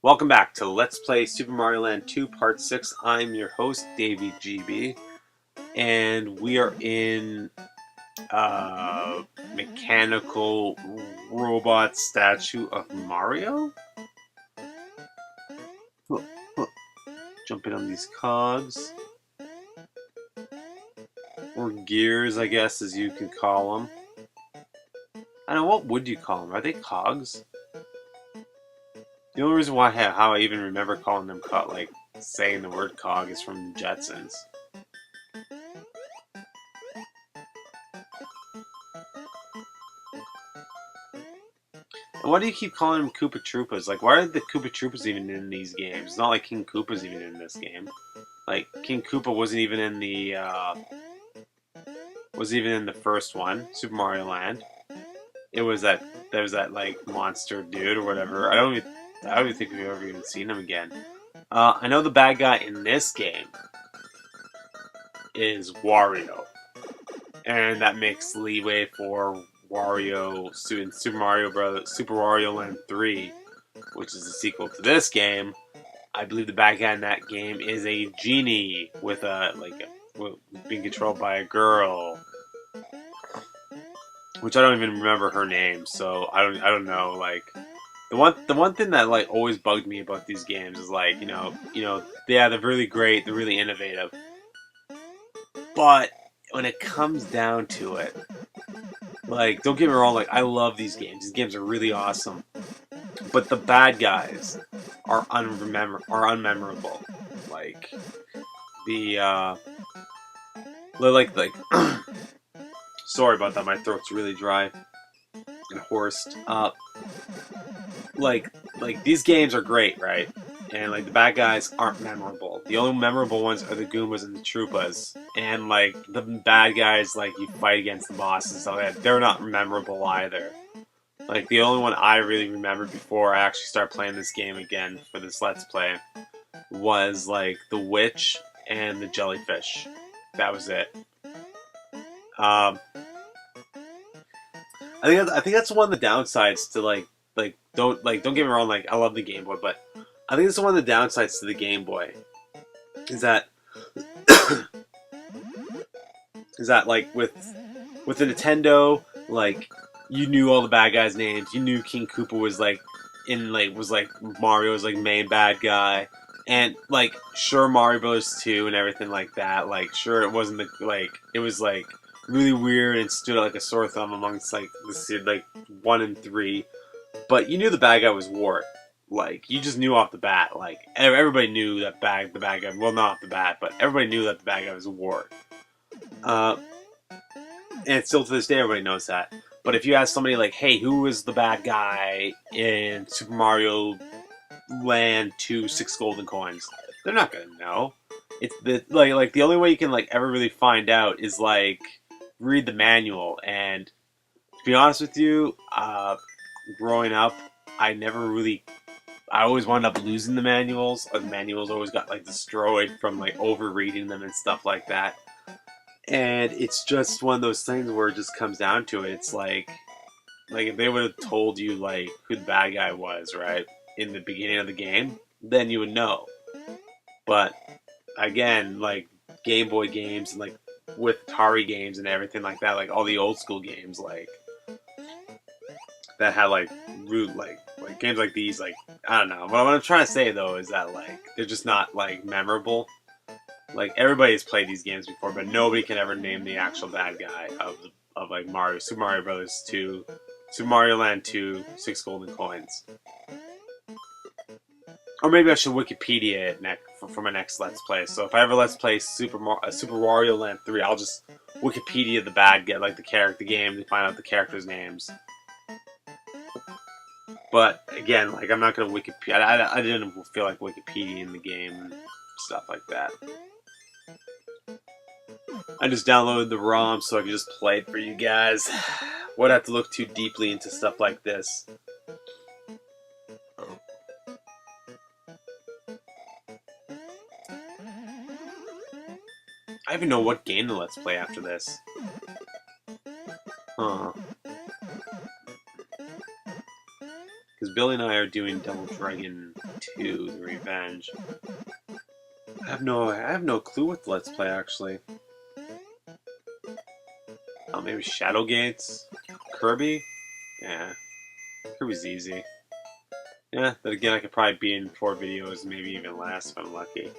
Welcome back to Let's Play Super Mario Land 2 Part 6. I'm your host, DaveyGB, and we are in mechanical robot statue of Mario? Look, look. Jumping on these cogs. Or gears, I guess, as you can call them. I don't know, what would you call them? Are they cogs? The only reason why how I even remember calling them like saying the word cog is from Jetsons. And why do you keep calling them Koopa Troopas? Like, why are the Koopa Troopas even in these games? It's not like King Koopa's even in this game. Like, King Koopa wasn't even in the first one, Super Mario Land. It was that there was that like monster dude or whatever. I don't even think we've ever even seen him again. I know the bad guy in this game is Wario, and that makes leeway for Wario in Super Mario Bros. Super Wario Land 3, which is the sequel to this game. I believe the bad guy in that game is a genie with being controlled by a girl, which I don't even remember her name. So I don't know. Like the one thing that like always bugged me about these games is like yeah, they're really great, they're really innovative, but when it comes down to it, like, don't get me wrong, like, I love these games. These games are really awesome. But the bad guys are unmemorable. Like, the, sorry about that, my throat's really dry and hoarse. These games are great, right? And, like, the bad guys aren't memorable. The only memorable ones are the Goombas and the Troopas. And, like, the bad guys, like, you fight against the bosses and stuff like that, they're not memorable either. Like, the only one I really remembered before I actually started playing this game again for this Let's Play was, like, the Witch and the Jellyfish. That was it. I think that's one of the downsides to, don't get me wrong, like, I love the Game Boy, but I think it's one of the downsides to the Game Boy is that like with the Nintendo, like, you knew all the bad guys' names. You knew King Koopa was like Mario's like main bad guy, and like sure Mario Bros. 2 and everything like that. Like sure it wasn't it was like really weird and stood out like a sore thumb amongst like like 1 and 3, but you knew the bad guy was Wart. Like you just knew off the bat. Like everybody knew that the bad guy. Well, not off the bat, but everybody knew that the bad guy was Wart. And still to this day, everybody knows that. But if you ask somebody like, "Hey, who was the bad guy in Super Mario Land 2 6 Golden Coins?" They're not gonna know. It's the only way you can like ever really find out is like read the manual. And to be honest with you, growing up, I always wound up losing the manuals. Or the manuals always got like destroyed from like over reading them and stuff like that. And it's just one of those things where it just comes down to it. It's like if they would have told you like who the bad guy was, right, in the beginning of the game, then you would know. But again, like Game Boy games and like with Atari games and everything like that, like all the old school games, like that had like root like games like these, like I don't know. What I'm trying to say though is that like they're just not like memorable. Like everybody's played these games before, but nobody can ever name the actual bad guy of like Super Mario Bros. 2, Super Mario Land 2, 6 Golden Coins. Or maybe I should Wikipedia it for my next Let's Play. So if I ever Let's Play Super Wario Land 3, I'll just Wikipedia the bad guy, like the game, to find out the characters' names. But again, like I'm not gonna Wikipedia. I didn't feel like Wikipedia in the game and stuff like that. I just downloaded the ROM so I could just play it for you guys. Wouldn't have to look too deeply into stuff like this. I even know what game to Let's Play after this. Huh. Because because Billy and I are doing Double Dragon 2: The Revenge. I have no clue what the Let's Play actually. Oh, maybe Shadow Gates? Kirby? Yeah. Kirby's easy. Yeah, but again, I could probably beat in 4 videos, maybe even less if I'm lucky.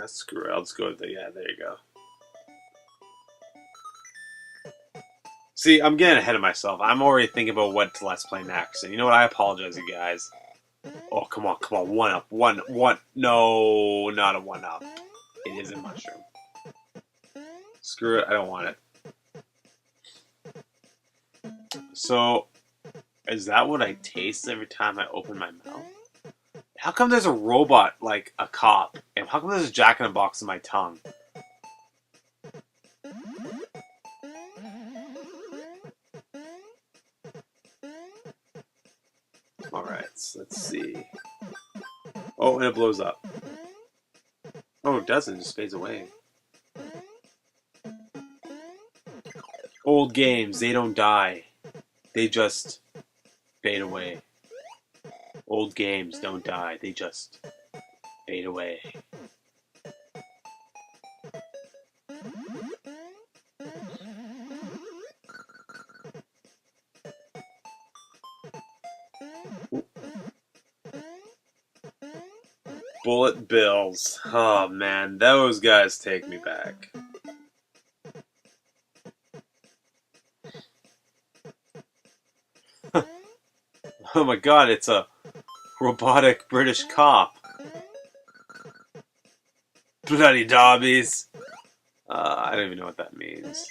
Screw it. I'll just go with the, yeah, there you go. See, I'm getting ahead of myself. I'm already thinking about what to Let's Play next. And you know what? I apologize, you guys. Oh, come on, come on. 1 up. One. No, not a 1 up. It is a mushroom. Screw it. I don't want it. So, is that what I taste every time I open my mouth? How come there's a robot, like a cop? And how come there's a Jack-in-a-Box in my tongue? Alright, so let's see. Oh, and it blows up. Oh, it doesn't. It just fades away. Old games, they don't die. They just fade away. Old games don't die. They just fade away. Bullet bills. Oh man, those guys take me back. Oh my god, it's a robotic British cop. Bloody dobbies. I don't even know what that means.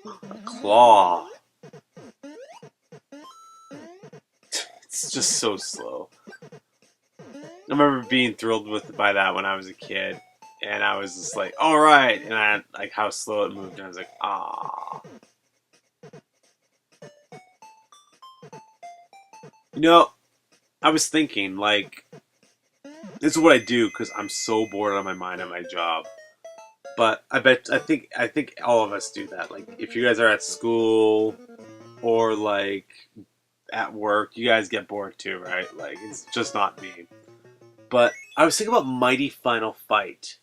A claw. It's just so slow. I remember being thrilled by that when I was a kid. And I was just like, alright! And I like how slow it moved, and I was like, ah. You know, I was thinking, like, this is what I do because I'm so bored out of my mind at my job. But I think all of us do that. Like, if you guys are at school or like at work, you guys get bored too, right? Like, it's just not me. But I was thinking about Mighty Final Fight.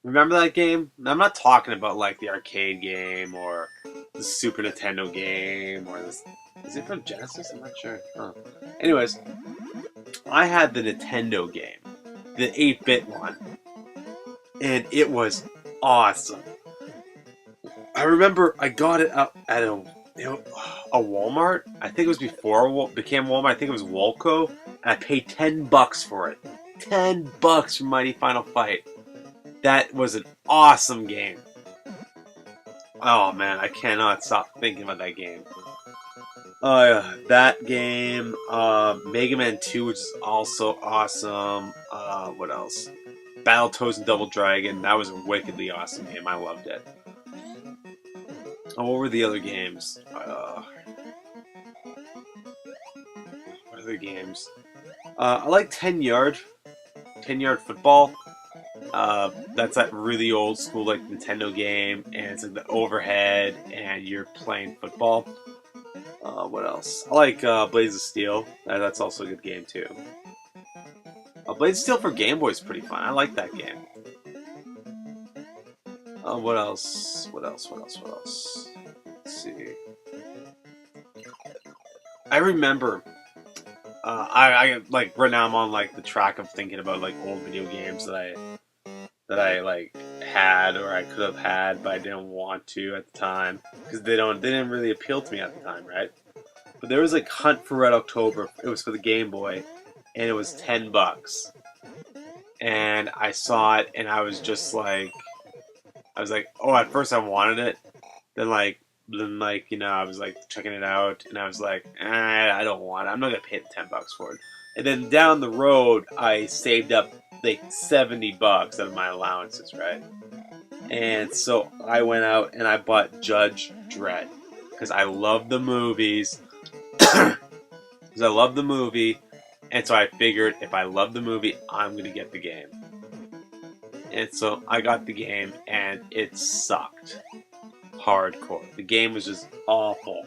Remember that game? Now, I'm not talking about like the arcade game or the Super Nintendo game or this. Is it from Genesis? I'm not sure. Huh. Anyways, I had the Nintendo game, the 8-bit one, and it was awesome. I remember I got it up at a Walmart. I think it was before it became Walmart. I think it was Walco, and I paid $10 for it. $10 for Mighty Final Fight. That was an awesome game. Oh man, I cannot stop thinking about that game. Oh yeah, that game. Mega Man 2, which is also awesome. What else? Battletoads and Double Dragon. That was a wickedly awesome game. I loved it. Oh, what were the other games? What other games? I like 10-yard. 10-yard football. That's that really old school like Nintendo game, and it's like the overhead, and you're playing football. What else? I like Blades of Steel. That's also a good game too. Blades of Steel for Game Boy is pretty fun. I like that game. What else? What else? Let's see. I remember. I like right now I'm on like the track of thinking about like old video games that I like had or I could have had, but I didn't want to at the time because they didn't really appeal to me at the time, right? But there was like Hunt for Red October. It was for the Game Boy, and it was $10. And I saw it, and I was like, oh, at first I wanted it, then you know, I was like checking it out, and I was like, I don't want it. I'm not gonna pay the $10 for it. And then down the road, I saved up like $70 out of my allowances, right? And so I went out and I bought Judge Dredd because I love the movies. Because I love the movie, And so I figured if I love the movie, I'm going to get the game. And so I got the game, and it sucked. Hardcore. The game was just awful.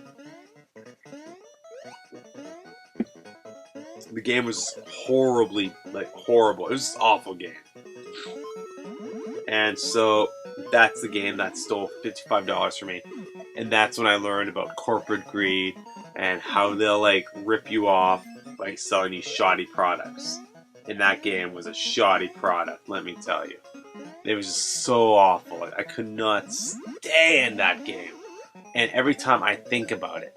The game was horribly, horrible. It was just an awful game. And so that's the game that stole $55 from me. And that's when I learned about corporate greed and how they'll rip you off by selling you shoddy products. And that game was a shoddy product, let me tell you. It was just so awful. I could not stand that game. And every time I think about it,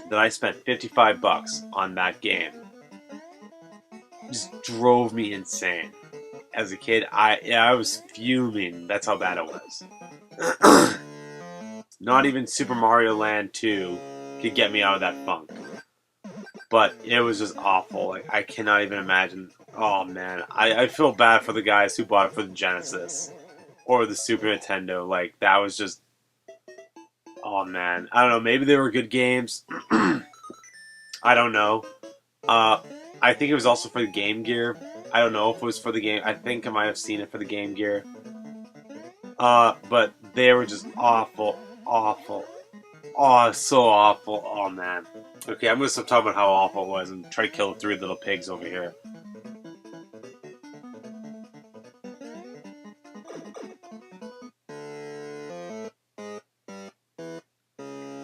that I spent $55 on that game, just drove me insane. As a kid, I was fuming. That's how bad it was. Not even Super Mario Land 2 could get me out of that funk. But it was just awful. I cannot even imagine. Oh man, I feel bad for the guys who bought it for the Genesis or the Super Nintendo. That was just. Oh man, I don't know. Maybe they were good games. I don't know. I think it was also for the Game Gear. I don't know if it was for the game. I think I might have seen it for the Game Gear. But they were just awful, awful. Oh, so awful. Oh man. Okay, I'm gonna stop talking about how awful it was and try to kill 3 little pigs over here.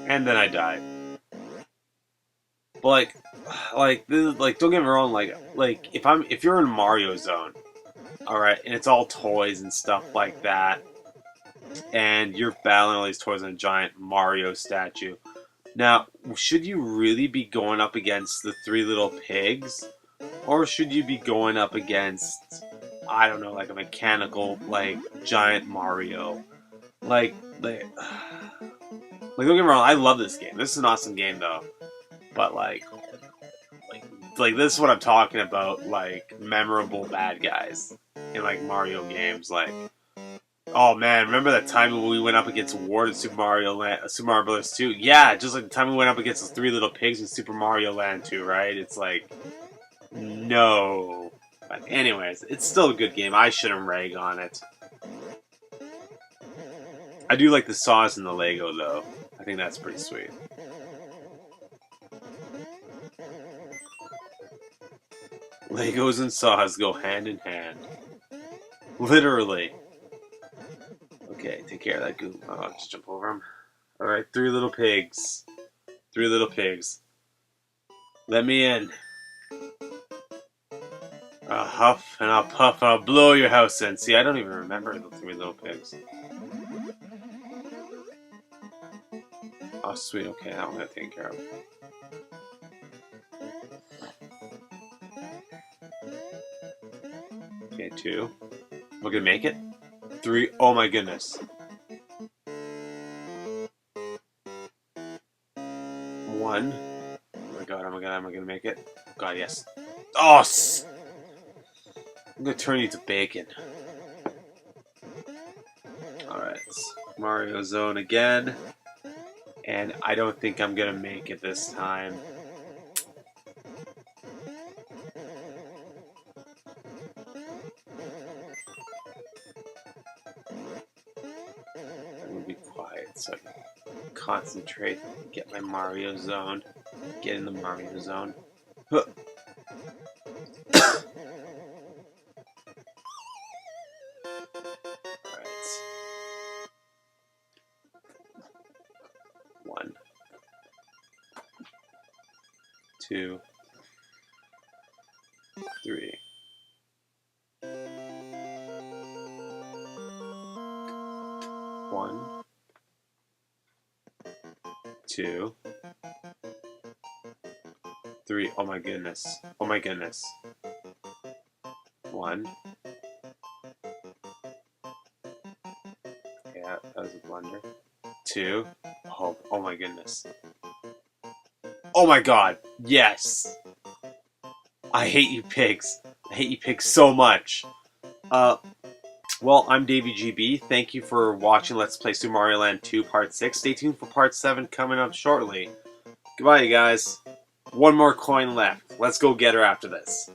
And then I died. But don't get me wrong. If you're in Mario Zone, all right, and it's all toys and stuff like that, and you're battling all these toys in a giant Mario statue. Now, should you really be going up against the 3 little pigs, or should you be going up against, I don't know, a mechanical giant Mario? Don't get me wrong, I love this game. This is an awesome game though. But this is what I'm talking about, memorable bad guys in Mario games. Oh man, remember that time when we went up against Ward in Super Mario Bros. 2? Yeah, just like the time we went up against those 3 little pigs in Super Mario Land 2, right? It's no. But anyways, it's still a good game. I shouldn't rag on it. I do like the saws and the Lego though. I think that's pretty sweet. Legos and saws go hand in hand. Literally. Okay, take care of that goop. I'll just jump over him. Alright, 3 little pigs. 3 little pigs. Let me in. I'll huff and I'll puff and I'll blow your house in. See, I don't even remember the 3 little pigs. Oh, sweet. Okay, that one got taken care of. Okay, 2. We're gonna make it. 3. Oh my goodness. 1. Oh my god, am I gonna make it? God, yes. Oh! I'm gonna turn you to bacon. Alright, Mario Zone again. And I don't think I'm gonna make it this time. I'm gonna be quiet so I can concentrate, get my Mario Zone, get in the Mario Zone. Huh. Alright. 1. 2. 3. 1. 2. 3. Oh my goodness. Oh my goodness. 1. Yeah, that was a blunder. 2. Oh my goodness. Oh my god. Yes. I hate you pigs. I hate you pigs so much. Well, I'm DaveyGB. Thank you for watching Let's Play Super Mario Land 2 Part 6. Stay tuned for Part 7 coming up shortly. Goodbye, you guys. One more coin left. Let's go get her after this.